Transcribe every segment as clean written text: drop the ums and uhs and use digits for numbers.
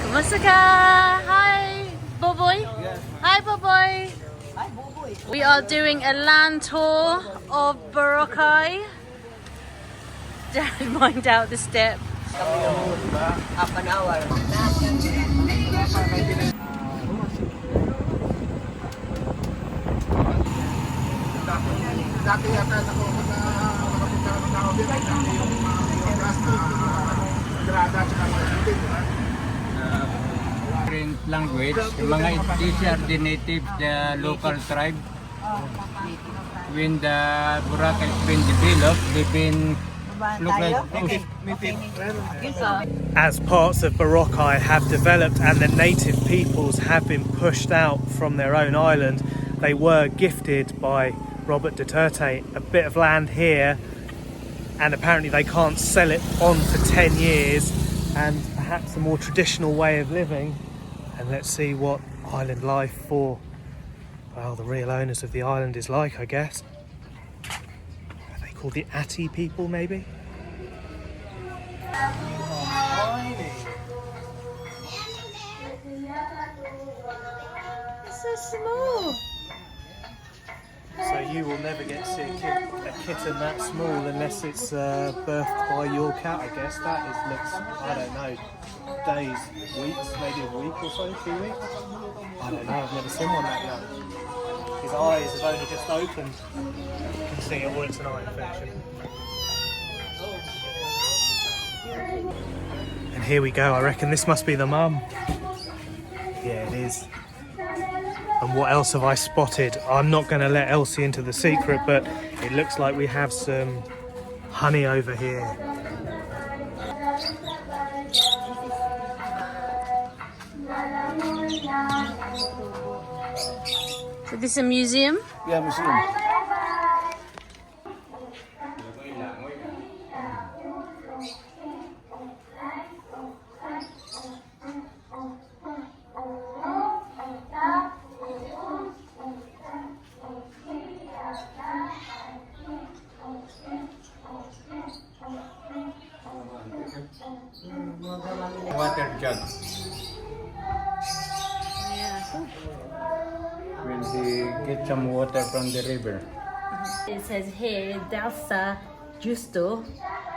Kumusta ka? Hi, Boboy. Hi, Boboy. Hi, Boboy. We are doing a land tour of Boracay. Don't mind out the step. Half an hour. Different language. Yung mga these are the native, the local tribe. When the Boracay has been developed, they've been look like as parts of Boracay have developed and the native peoples have been pushed out from their own island, they were gifted by Robert Duterte a bit of land here, and apparently they can't sell it on for 10 years, and perhaps a more traditional way of living. And let's see what island life for, well, the real owners of the island is like, I guess. Are they called the Ati people, maybe? It's so small. So you will never get to see a kitten that small unless it's birthed by your cat, I guess. That looks, I don't know, days, weeks, maybe a week or so, 2 weeks. I don't know, I've never seen one that young. His eyes have only just opened. You can see it, or it's an eye infection. And here we go, I reckon this must be the mum. Yeah, it is. And what else have I spotted? I'm not going to let Elsie into the secret, but it looks like we have some honey over here. So this is a museum? yeah, museum. Water jug. When he get some water from the river. It says here, Dalsa Justo,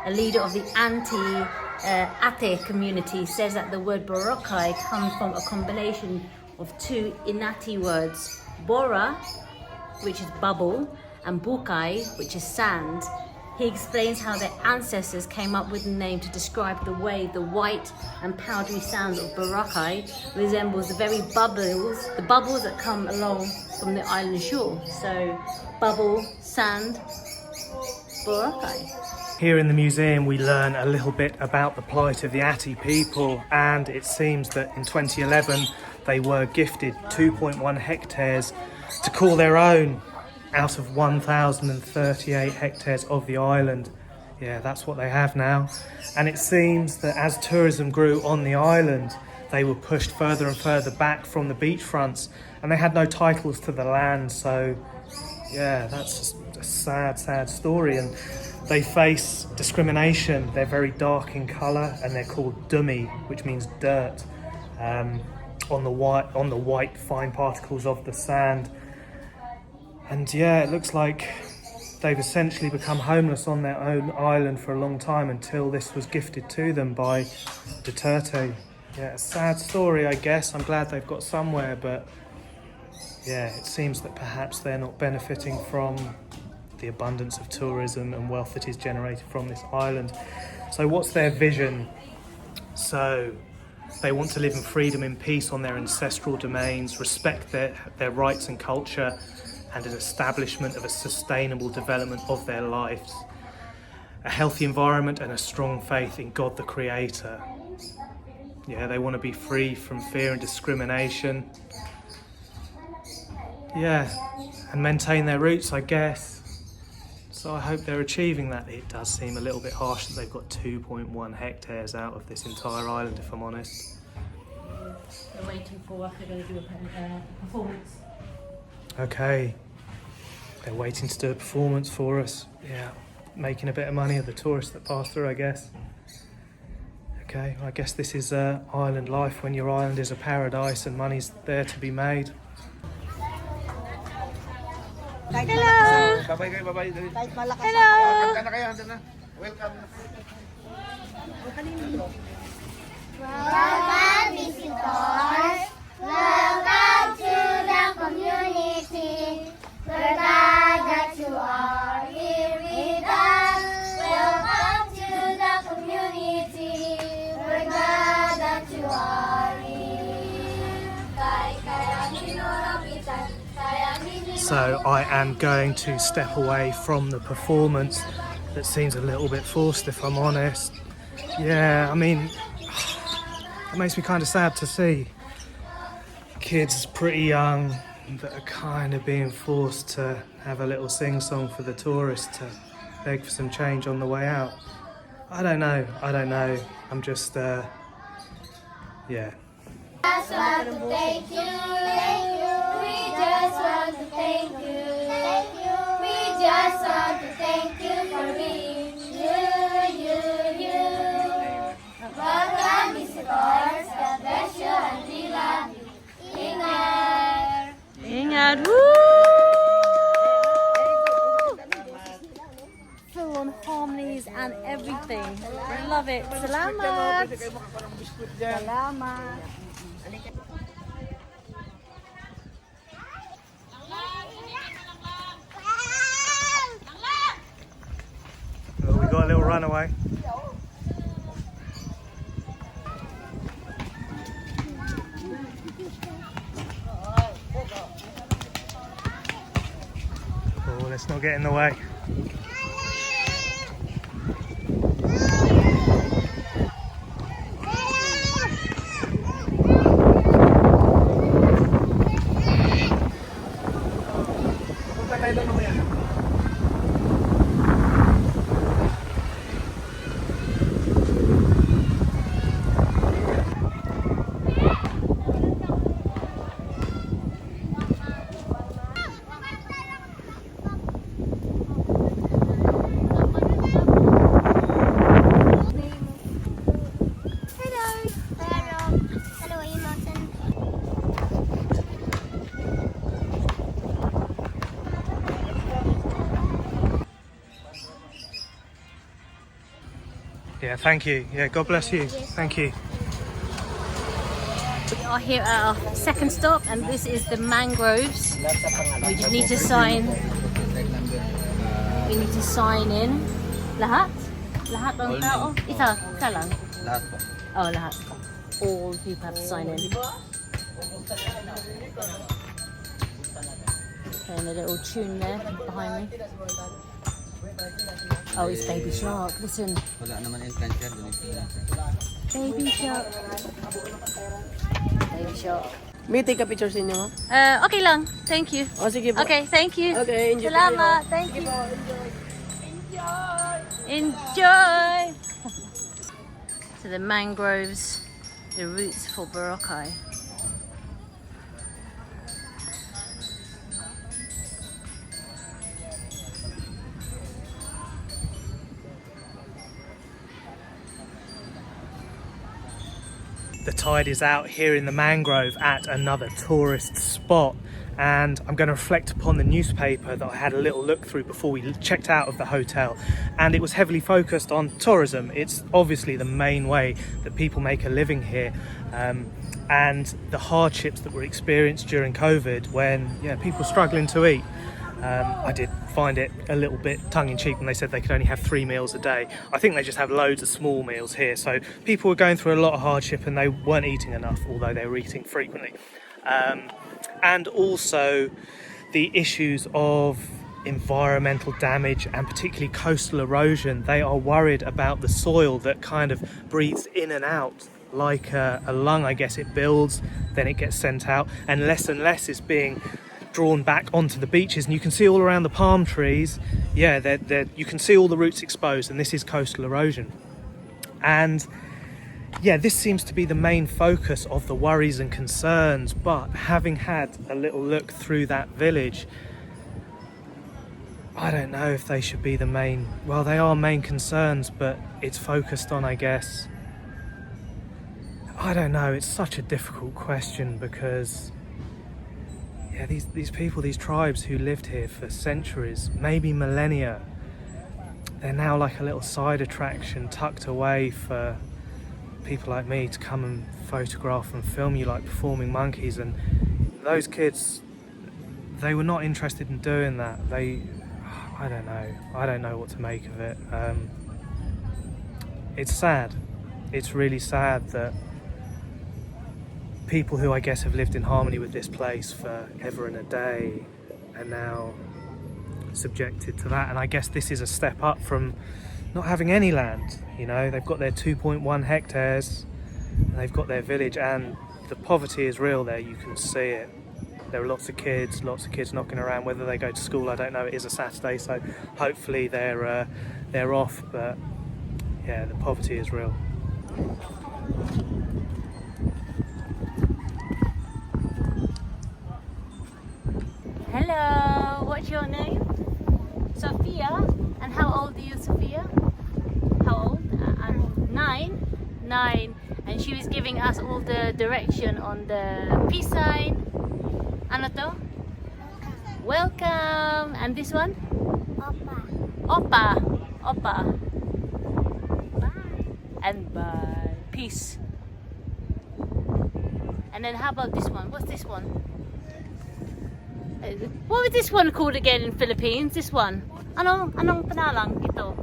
a leader of the anti-Ate community, says that the word Boracay comes from a combination of two Inati words, Bora, which is bubble, and Bukai, which is sand. He explains how their ancestors came up with the name to describe the way the white and powdery sands of Boracay resembles the very bubbles that come along from the island shore. So, bubble, sand, Boracay. Here in the museum we learn a little bit about the plight of the Ati people, and it seems that in 2011 they were gifted 2.1 hectares to call their own out of 1,038 hectares of the island. Yeah, that's what they have now. And it seems that as tourism grew on the island, they were pushed further and further back from the beachfronts, and they had no titles to the land. So yeah, that's a sad, sad story. And they face discrimination. They're very dark in colour, and they're called dumi, which means dirt, on the white fine particles of the sand. And yeah, it looks like they've essentially become homeless on their own island for a long time until this was gifted to them by Duterte. Yeah, a sad story, I guess. I'm glad they've got somewhere, but yeah, it seems that perhaps they're not benefiting from the abundance of tourism and wealth that is generated from this island. So what's their vision? So they want to live in freedom and peace on their ancestral domains, respect their rights and culture, and an establishment of a sustainable development of their lives, a healthy environment and a strong faith in God the Creator. Yeah, they want to be free from fear and discrimination. Yeah, and maintain their roots, I guess. So I hope they're achieving that. It does seem a little bit harsh that they've got 2.1 hectares out of this entire island, if I'm honest. They're waiting for us. They're going to do a performance. Okay, they're waiting to do a performance for us. Yeah, making a bit of money of the tourists that pass through, I guess. Okay, I guess this is island life when your island is a paradise and money's there to be made. Hello. Bye-bye kayo, bye-bye. Kahit malakas Hello. Handa na kayo, handa na. Welcome. Welcome visitors, welcome to the community. We're glad that you are here with us. Welcome to the community. We're glad that you are here. So I am going to step away from the performance that seems a little bit forced, if I'm honest. Yeah, I mean, it makes me kind of sad to see kids pretty young that are kind of being forced to have a little sing-song for the tourists to beg for some change on the way out. I don't know. I'm just, yeah. Just want to thank you. We just want to thank you. We just want to thank you for being you. Welcome visitors, God bless you and we love you. Ingat. Ingat. Woo! Full on harmonies and everything. I love it. Salamat. Salamat. Well, we got a little runaway. Oh, let's not get in the way. Yeah, thank you. Yeah, God bless you. Thank you. We are here at our second stop and this is the Mangroves. We just need to sign. We need to sign in. Lahat? Lahat ng tao? Isa lang? Lahat po. Oh, lahat. All people have to sign in. And a little tune there behind me. Oh, it's Baby Shark. Listen. Wala naman entrance yan, doon Baby Shark. Baby Shark. May take a picture sa inyo, ha? Okay lang. Thank you. O, sige po. Okay, thank you. Okay, enjoy Salamat. kayo. Thank you. Enjoy. So the mangroves, the roots for Boracay. The tide is out here in the mangrove at another tourist spot, and I'm going to reflect upon the newspaper that I had a little look through before we checked out of the hotel, and it was heavily focused on tourism. It's obviously the main way that people make a living here, and the hardships that were experienced during COVID when people were struggling to eat. I did find it a little bit tongue-in-cheek when they said they could only have 3 meals a day. I think they just have loads of small meals here, so people were going through a lot of hardship and they weren't eating enough, although they were eating frequently. And also the issues of environmental damage and particularly coastal erosion. They are worried about the soil that kind of breathes in and out like a lung, I guess. It builds, then it gets sent out, and less is being drawn back onto the beaches, and you can see all around the palm trees, you can see all the roots exposed, and this is coastal erosion. And this seems to be the main focus of the worries and concerns, but having had a little look through that village, I don't know if they should be the main, well, they are main concerns, but it's focused on, I guess, I don't know, it's such a difficult question because yeah, these people, these tribes who lived here for centuries, maybe millennia, they're now like a little side attraction tucked away for people like me to come and photograph and film you like performing monkeys. And those kids, they were not interested in doing that. I don't know what to make of it. It's sad. It's really sad that people who I guess have lived in harmony with this place for ever and a day are now subjected to that. And I guess this is a step up from not having any land. You know, they've got their 2.1 hectares and they've got their village, and the poverty is real there. You can see it. There are lots of kids knocking around. Whether they go to school, I don't know. It is a Saturday, so hopefully they're off, but yeah, the poverty is real. Hello, what's your name? Sophia. And how old are you, Sophia? How old? I'm 9. And she was giving us all the direction on the peace sign. Ano to? Welcome. And this one? Opa. Bye. And bye. Peace. And then how about this one? What's this one? What was this one called again in Philippines? This one? Anong panalang ito?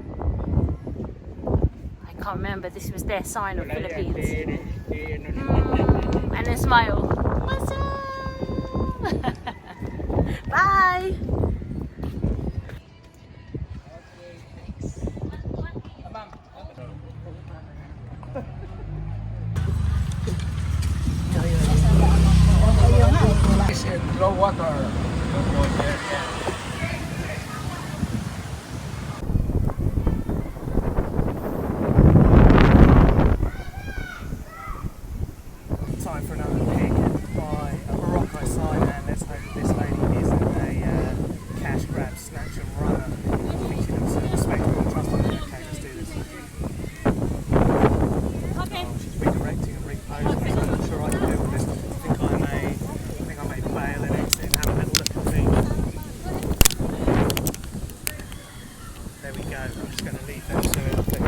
I can't remember. This was their sign of Philippines. And then smile. What's up? Bye. Low water. Time for another pick by a Boracay sign, and let's hope that this lady isn't a cash grab, snatch and runner. I think she looks a respectable, trustworthy. Okay, let's do this. Okay. Oh, she's redirecting and reposing, so I'm not sure I can deal with this. I think I may bail and exit and have a little look and think. There we go. I'm just going to leave them to it, I think.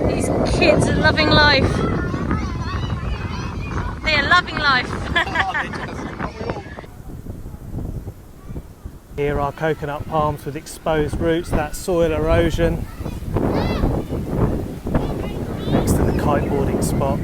These kids are loving life. They are loving life. Here are coconut palms with exposed roots, that soil erosion. Next to the kiteboarding spot.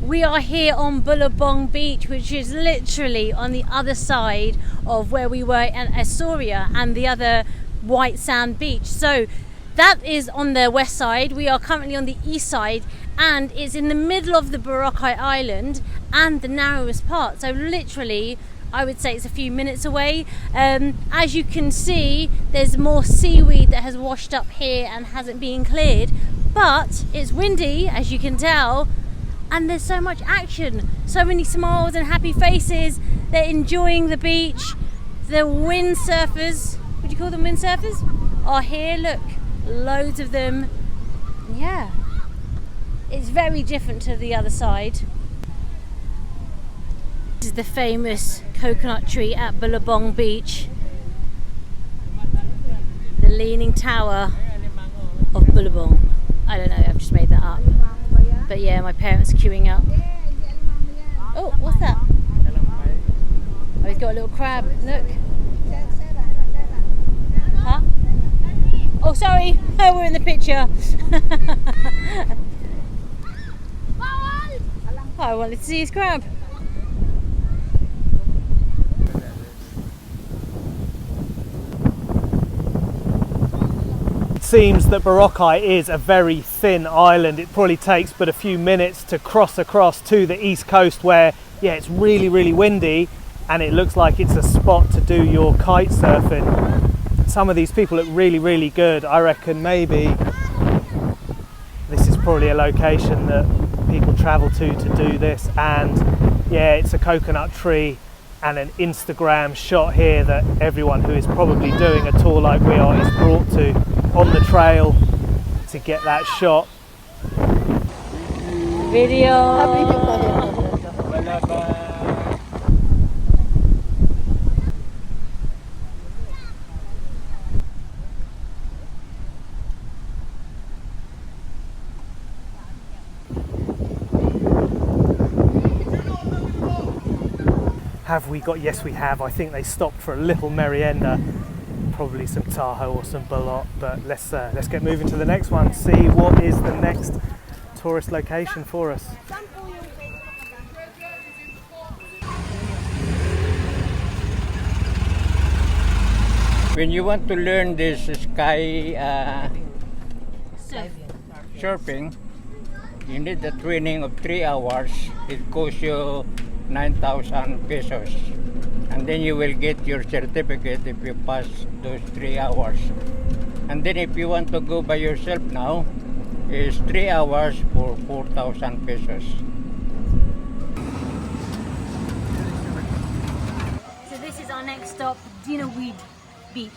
We are here on Bulabog Beach, which is literally on the other side of where we were in Astoria and the other white sand beach. So that is on the west side. We are currently on the east side, and it's in the middle of the Boracay Island and the narrowest part. So literally, I would say it's a few minutes away. As you can see, there's more seaweed that has washed up here and hasn't been cleared, but it's windy, as you can tell. And there's so much action, so many smiles and happy faces. They're enjoying the beach. The windsurfers, would you call them windsurfers, are here. Look, loads of them. Yeah, it's very different to the other side. This is the famous coconut tree at Bulabog Beach. The Leaning Tower of Bulabog. I don't know, I've just made that up. But yeah, my parents are queuing up. Oh, what's that? Oh, he's got a little crab, look. Huh? Oh, sorry, oh, we're in the picture. I wanted to see his crab. Seems that Boracay is a very thin island. It probably takes but a few minutes to cross across to the east coast where, yeah, it's really, really windy and it looks like it's a spot to do your kite surfing. some of these people look really, really good. I reckon maybe this is probably a location that people travel to do this, and yeah, it's a coconut tree and an Instagram shot here that everyone who is probably doing a tour like we are is brought to on the trail to get that shot. Video. Have we got? Yes, we have. I think they stopped for a little merienda, probably some taho or some bulot. But let's get moving to the next one. See what is the next tourist location for us. When you want to learn this sky surfing, you need a training of 3 hours. It costs you 9,000 pesos, and then you will get your certificate if you pass those 3 hours. And then if you want to go by yourself now, it's 3 hours for 4,000 pesos. So this is our next stop, Diniwid Beach.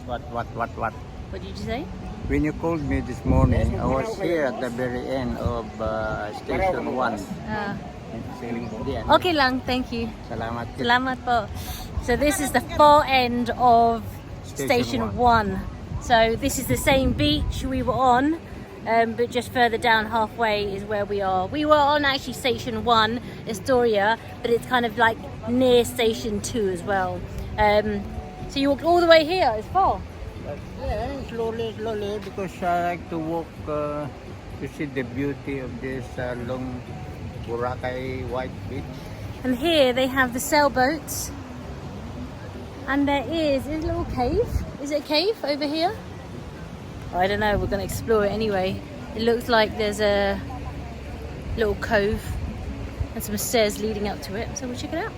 What? What did you say? When you called me this morning, I was here at the very end of station 1. Okay lang, thank you. Salamat. Salamat po. So this is the far end of Station 1. So this is the same beach we were on, but just further down halfway is where we are. We were on actually Station 1, Astoria, but it's kind of like near Station 2 as well. So you walked all the way here, it's far. Yeah, slowly, because I like to walk to see the beauty of this long Boracay white beach. And here they have the sailboats. And there is a little cave. Is it a cave over here? I don't know, we're going to explore it anyway. It looks like there's a little cove and some stairs leading up to it. So we'll check it out.